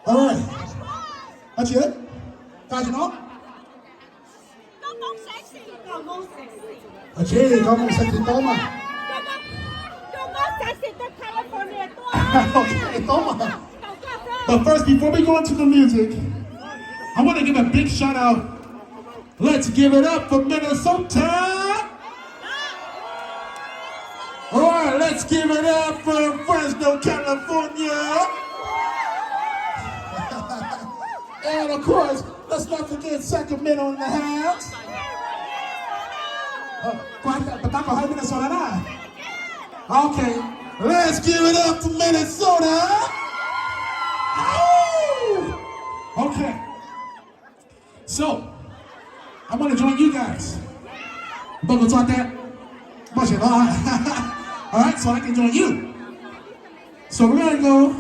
Alright. That's it? Guys, know? Okay, come on, sexy toma. Okay, toma. But first, before we go into the music, I want to give a big shout out. Let's give it up for Minnesota. Alright, let's give it up for Fresno, California. And of course, let's not forget Sacramento in the house. Minnesota. Okay, let's give it up for Minnesota. Okay, so I'm gonna join you guys. But we'll talk that. All right, so I can join you. So we're gonna go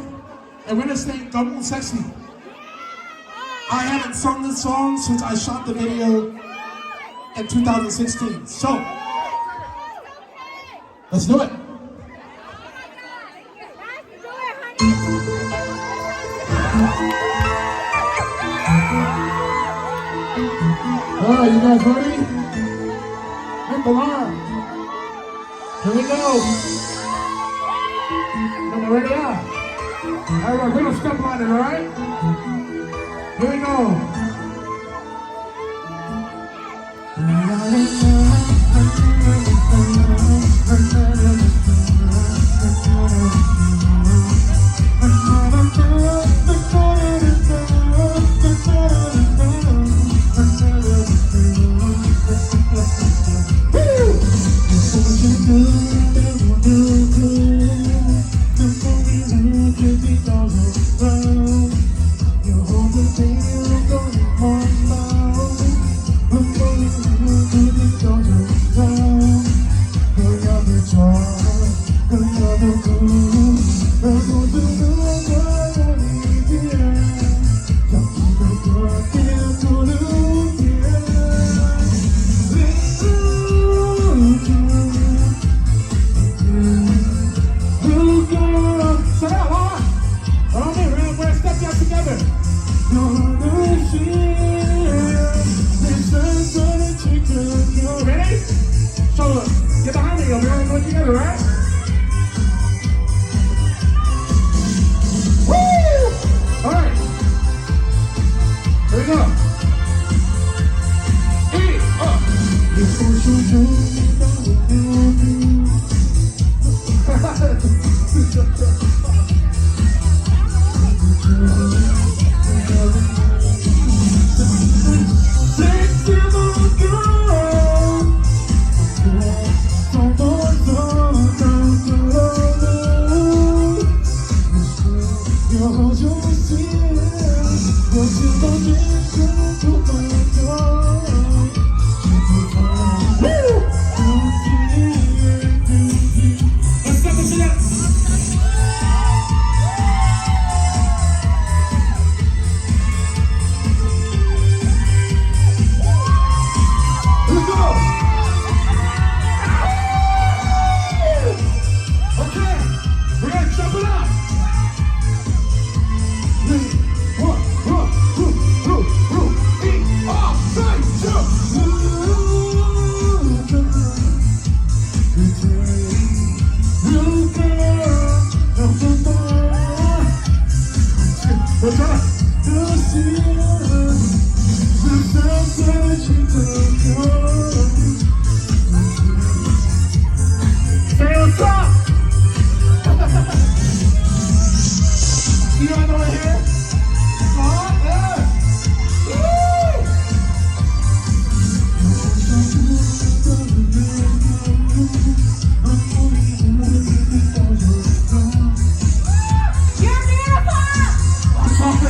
and we're gonna sing Nkauj Sexy. I haven't sung this song since I shot the video in 2016. So let's do it. All right, you guys ready? Come on. Here we go. Ready up. All right, we're gonna step on it, all right? Here we go.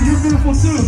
You're beautiful too.